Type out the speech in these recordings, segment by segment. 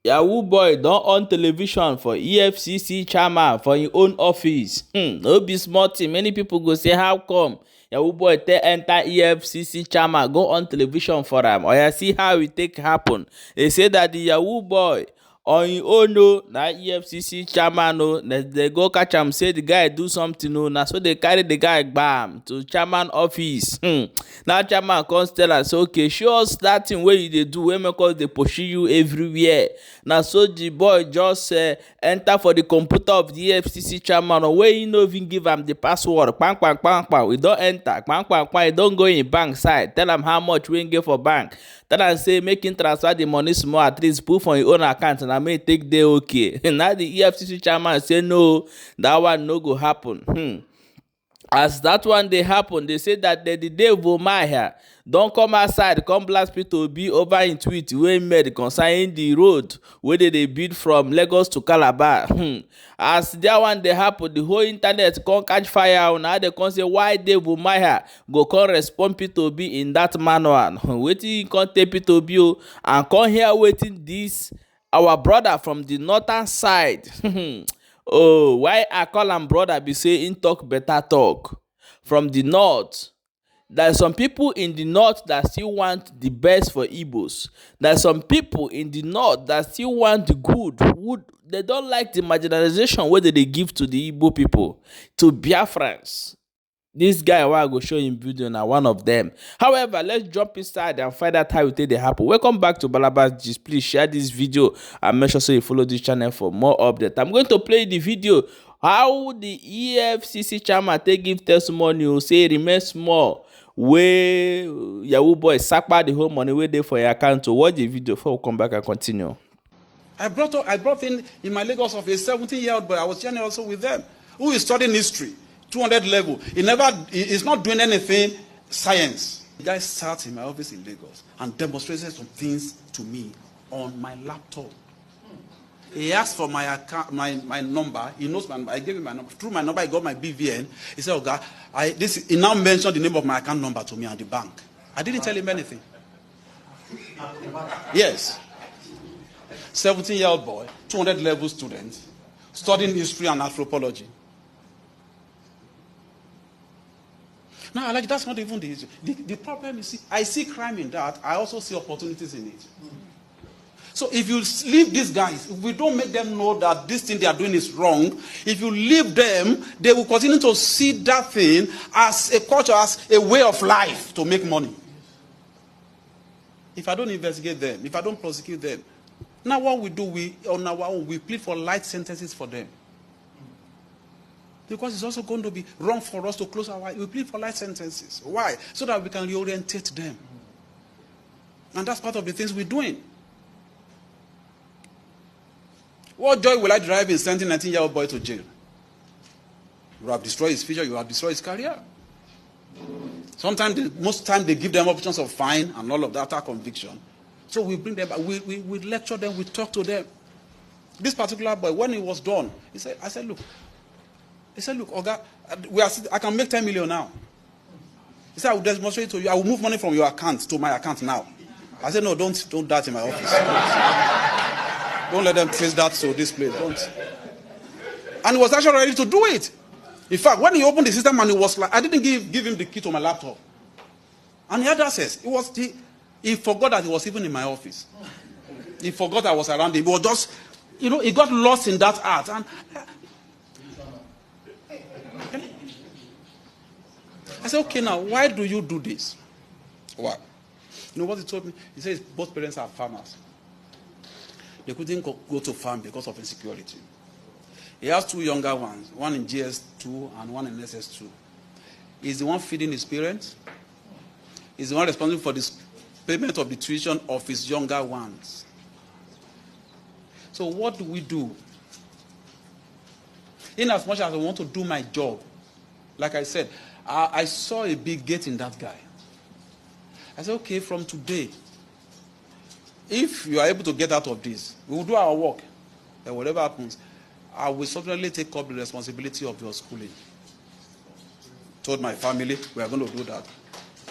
Yahoo boy don on television for EFCC chairman for him own office. No be small thing. Many people go say, how come Yahoo boy enter EFCC chairman go on television for am? Oya see how e take happen. They say that the Yahoo boy on him own o, na EFCC chairman o, they go catch am say the guy do something o, na so they carry the guy gbam to chairman office. Now chairman come tell am say, okay, show us that thing wey you dey do wey make us dey pursue you everywhere. Na so the boy just enter for the computer of the EFCC chairman wey he no even give am the password. Kpang kpang kpang kpang, we don enter. Kpang kpang kpang, he don go in bank side. Tell am how much wey he get for bank. Tell am say make him transfer the money small, at least put for him own account, and I may take dey okay. Now the EFCC chairman say no, that one no go happen. As that one dey happen, they say that the day Vøw don come outside come blast Peter Obi over in tweet wey made concerning the road wey dey build from Lagos to Calabar. As that one dey happen, the whole internet come catch fire. Now they come say why Vøw go come respond Peter Obi in that manner. Wetin he come take Peter Obi and come hear wetin this our brother from the northern side. Oh, why I call am brother be say him talk better talk from the north. There's some people in the north that still want the best for Igbos. There's some people in the north that still want the good. They don't like the marginalization wey they give to the Igbo people, to Biafrans. This guy wey I go show him video na one of them. However, let's jump inside and find out how it dey happen. Welcome back to Balabas Gist. Please share this video and make sure so you follow this channel for more updates. I'm going to play the video how the EFCC chairman take give testimony say remain small wey Yahoo boy sack the whole money wey dey for your account. To watch the video before we come back and continue. I brought in my Lagos office a 17-year-old boy. I was sharing also with them who is studying history. 200 level. He's not doing anything science. The guy sat in my office in Lagos and demonstrated some things to me on my laptop. He asked for my account, my number. He knows I gave him my number. Through my number, I got my BVN. He said, "Okay, he now mentioned the name of my account number to me and the bank." I didn't tell him anything. Yes. 17-year-old boy, 200 level student, studying history and anthropology. No, like that's not even the issue. The problem is, I see crime in that. I also see opportunities in it. So if you leave these guys, if we don't make them know that this thing they are doing is wrong, if you leave them, they will continue to see that thing as a culture, as a way of life to make money. If I don't investigate them, if I don't prosecute them, now what we do, we plead for light sentences for them. Because it's also going to be wrong for us to close our eyes. We plead for light sentences. Why? So that we can reorientate them. And that's part of the things we're doing. What joy will I derive in sending a 19-year-old boy to jail? You have destroyed his future, you have destroyed his career. Sometimes, most time they give them options of fine and all of that after conviction. So we bring them back, we lecture them, we talk to them. This particular boy, when he was done, I said, look, Oga, I can make 10 million now. He said, I will demonstrate to you. I will move money from your account to my account now. I said, no, don't that in my office. Don't let them trace that to this place. Don't. And he was actually ready to do it. In fact, when he opened the system and he was like, I didn't give him the key to my laptop. And he had access. He forgot that he was even in my office. He forgot I was around him. He was just, he got lost in that art. And I said, okay, now, why do you do this? Why? You know what he told me? He says both parents are farmers. They couldn't go to farm because of insecurity. He has two younger ones, one in GS2 and one in SS2. He's the one feeding his parents. He's the one responsible for the payment of the tuition of his younger ones. So what do we do? In as much as I want to do my job, like I said, I saw a big gate in that guy. I said, okay, from today, if you are able to get out of this, we will do our work. And whatever happens, I will certainly take up the responsibility of your schooling. Told my family, we are going to do that.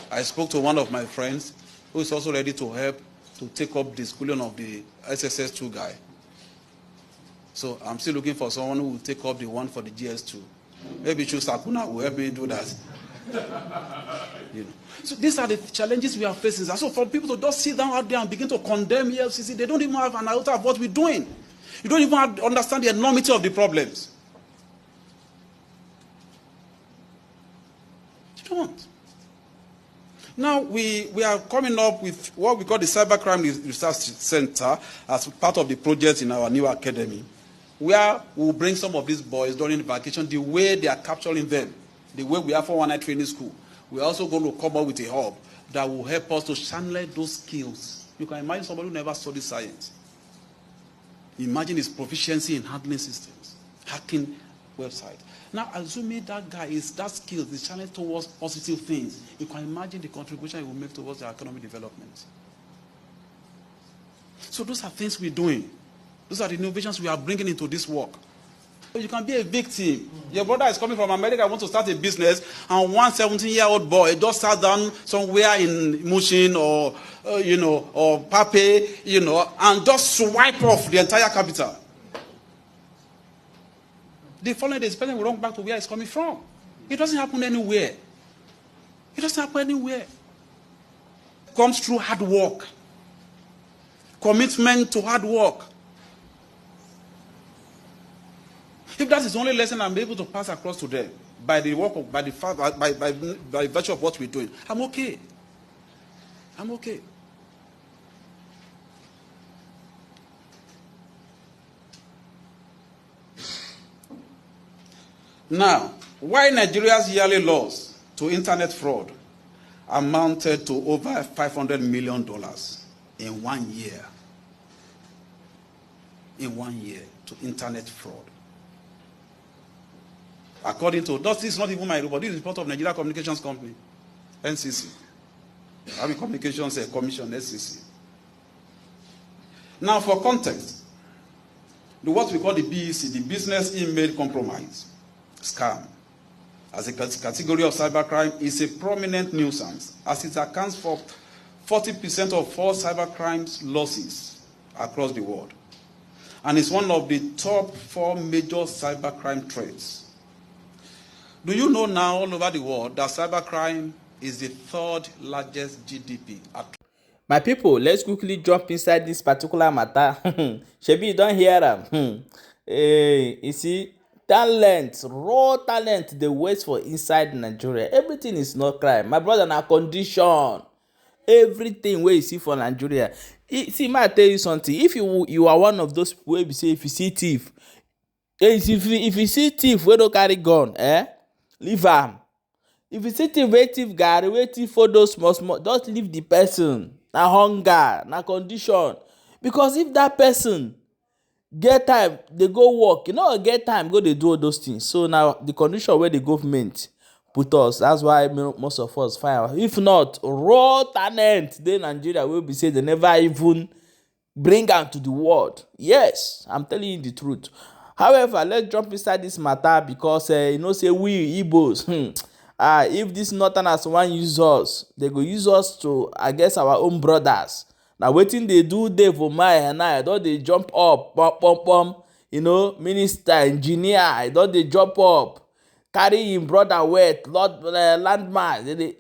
I spoke to one of my friends who is also ready to help to take up the schooling of the SSS2 guy. So I'm still looking for someone who will take up the one for the GS2. Maybe Chu Sakuna will help me do that. You know. So these are the challenges we are facing. So for people to just sit down out there and begin to condemn EFCC, they don't even have an iota of what we're doing. You don't even understand the enormity of the problems. You don't. Now, we are coming up with what we call the Cybercrime Research Center as part of the project in our new academy, where we'll bring some of these boys during the vacation, the way they are capturing them, the way we have 419 training school. We're also going to come up with a hub that will help us to channel those skills. You can imagine somebody who never studied science. Imagine his proficiency in handling systems, hacking websites. Now, assuming that guy is that skill, is channeled towards positive things, you can imagine the contribution he will make towards the economic development. So those are things we're doing. Those are the innovations we are bringing into this work. You can be a victim. Your brother is coming from America, wants to start a business, and one 17-year-old boy just sat down somewhere in Mushin or, or Pape, and just swipe off the entire capital. The following day, the person will run back to where it's coming from. It doesn't happen anywhere. It doesn't happen anywhere. It comes through hard work. Commitment to hard work. If that is the only lesson I'm able to pass across to them, by the work of, by virtue of what we're doing, I'm okay. I'm okay. Now, why Nigeria's yearly loss to internet fraud amounted to over $500 million in 1 year. In 1 year to internet fraud. According to, this is not even my report, this is the report of Nigeria Communications Company, NCC. I mean Communications Commission, NCC. Now for context, what we call the BEC, the Business Email Compromise Scam, as a category of cybercrime, is a prominent nuisance as it accounts for 40% of all cybercrimes losses across the world. And it's one of the top 4 major cybercrime threats. Do you know now all over the world that cybercrime is the 3rd largest GDP? My people, let's quickly jump inside this particular matter. Shebi, you don't hear them. You see, talent, raw talent, they wait for inside Nigeria. Everything is not crime. My brother, na condition. Everything where you see for Nigeria. See, may I tell you something? If you are one of those people where you say, if you see thief, if you see thief, we don't carry gun, leave am. If you see thief, wait thief garri, wait thief for those small, don't leave the person. Na hunger, na condition. Because if that person get time, they go work. You know, get time, go they do all those things. So now the condition where the government put us, that's why most of us fire. If not, raw talent, then Nigeria will be say they never even bring am to the world. Yes, I'm telling you the truth. However, let's jump inside this matter because say we Igbos, if this northerners want use us, they go use us to against our own brothers. Now wetin they do there for my and I don't they jump up, pom, minister, engineer, I don't they jump up, carry him brother weight, Lord landmass.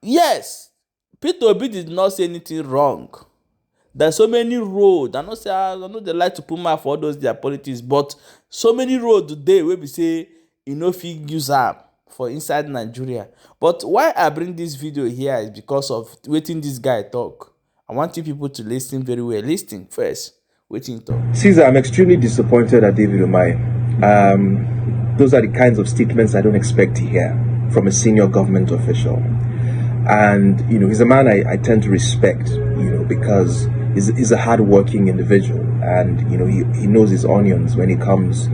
Yes, Peter Obi did not say anything wrong. There's so many roads. I know they like to put my for those their politics, but so many roads today where we say fit use up for inside Nigeria. But why I bring this video here is because of waiting this guy talk. I want you people to listen very well. Listen first. Waiting talk. Caesar, I'm extremely disappointed at David Umahi. Those are the kinds of statements I don't expect to hear from a senior government official. And he's a man I tend to respect, because he's a hard-working individual, and he knows his onions when it comes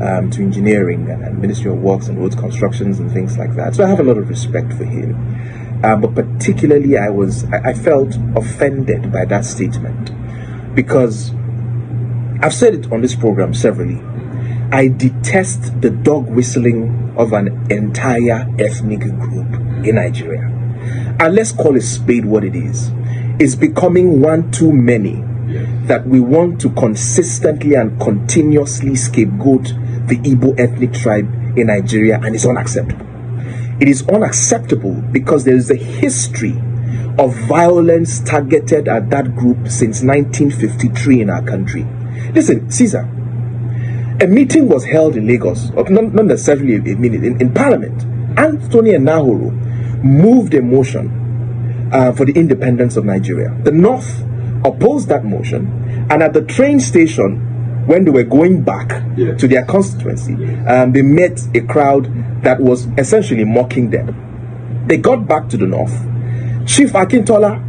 to engineering and Ministry of Works and roads constructions and things like that. So I have a lot of respect for him. But particularly, I felt offended by that statement, because I've said it on this program severally. I detest the dog whistling of an entire ethnic group in Nigeria. And let's call a spade what it is. is becoming one too many that we want to consistently and continuously scapegoat the Igbo ethnic tribe in Nigeria, and it's unacceptable. It is unacceptable because there is a history of violence targeted at that group since 1953 in our country. Listen, Caesar, a meeting was held in Lagos, not necessarily a meeting, in Parliament. Anthony Nahoro moved a motion for the independence of Nigeria. The North opposed that motion, and at the train station, when they were going back to their constituency, they met a crowd that was essentially mocking them. They got back to the North. Chief Akintola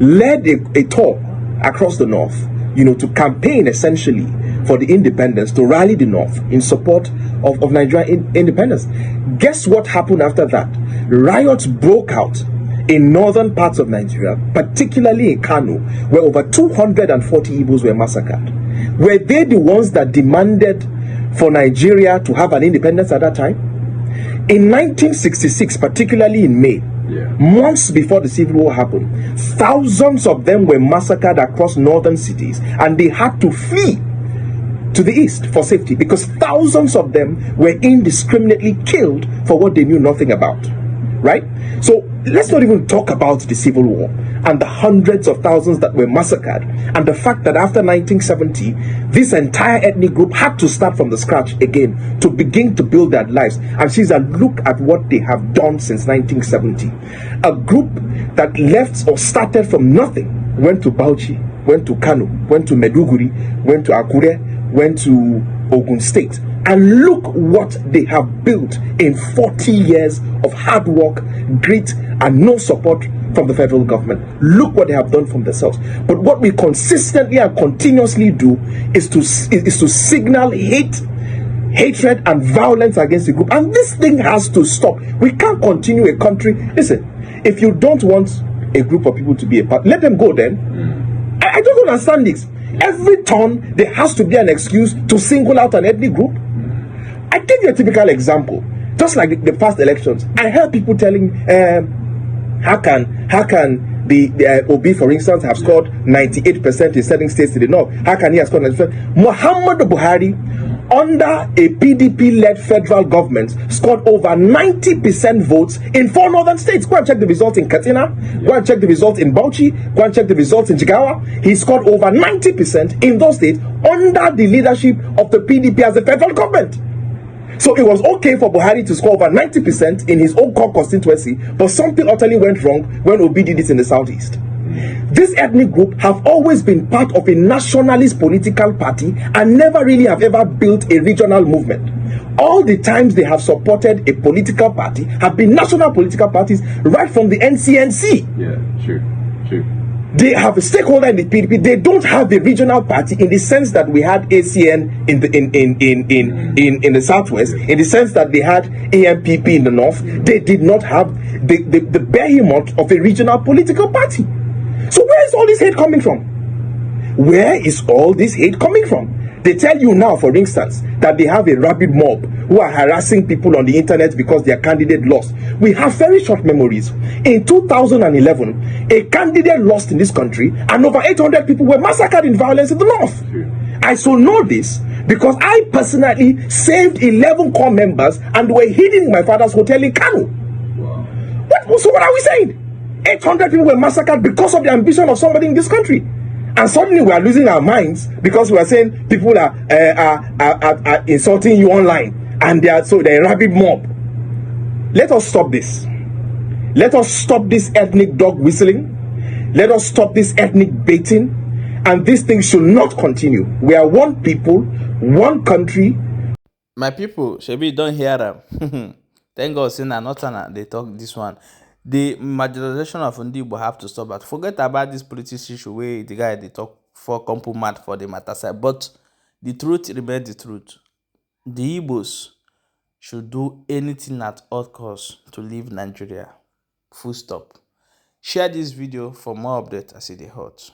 led a tour across the North, to campaign essentially for the independence, to rally the North in support of Nigerian independence. Guess what happened after that? Riots broke out in northern parts of Nigeria, particularly in Kano, where over 240 Igbos were massacred. Were they the ones that demanded for Nigeria to have an independence at that time? In 1966, particularly in May, months before the Civil War happened, thousands of them were massacred across northern cities, and they had to flee to the east for safety because thousands of them were indiscriminately killed for what they knew nothing about. Right? So let's not even talk about the Civil War and the hundreds of thousands that were massacred, and the fact that after 1970, this entire ethnic group had to start from the scratch again to begin to build their lives. And Caesar, look at what they have done since 1970. A group that left or started from nothing, went to Bauchi, went to Kano, went to Meduguri, went to Akure, went to Ogun State. And look what they have built in 40 years of hard work, grit, and no support from the federal government. Look what they have done from themselves. But what we consistently and continuously do is to signal hatred and violence against the group. And this thing has to stop. We can't continue a country. Listen, if you don't want a group of people to be a part, let them go then. I don't understand this. Every turn, there has to be an excuse to single out an ethnic group. I give you a typical example. Just like the past elections, I heard people telling, how can the Obi, for instance, have scored 98% in certain states in the north? How can he have scored 90%? Muhammadu Buhari, under a PDP-led federal government, scored over 90% votes in 4 northern states. Go and check the results in Katsina. Go and check the results in Bauchi. Go and check the results in Jigawa. He scored over 90% in those states under the leadership of the PDP as a federal government. So it was okay for Buhari to score over 90% in his own core constituency, but something utterly went wrong when Obi did it in the southeast. This ethnic group have always been part of a nationalist political party and never really have ever built a regional movement. All the times they have supported a political party have been national political parties right from the NCNC. Yeah, true. They have a stakeholder in the PDP. They don't have a regional party in the sense that we had ACN in the southwest, in the sense that they had AMPP in the north. They did not have the behemoth of a regional political party. So where is all this hate coming from? Where is all this hate coming from? They tell you now, for instance, that they have a rabid mob who are harassing people on the internet because their candidate lost. We have very short memories. In 2011, a candidate lost in this country and over 800 people were massacred in violence in the north. I so know this because I personally saved 11 core members and were hidden in my father's hotel in Kano. So what are we saying? 800 people were massacred because of the ambition of somebody in this country. And suddenly we are losing our minds because we are saying people are insulting you online and they're a rabid mob. Let us stop this. Let us stop this ethnic dog whistling. Let us stop this ethnic baiting. And this thing should not continue. We are one people, one country. My people, shebi don't hear them. Thank God, say na not they talk this one. The marginalization of Ndigbo have to stop that. Forget about this politics issue where the guy they talk for compo mad for the matter side. But the truth remains the truth. The Igbos should do anything at all costs to leave Nigeria. Full stop. Share this video for more updates as it is hot.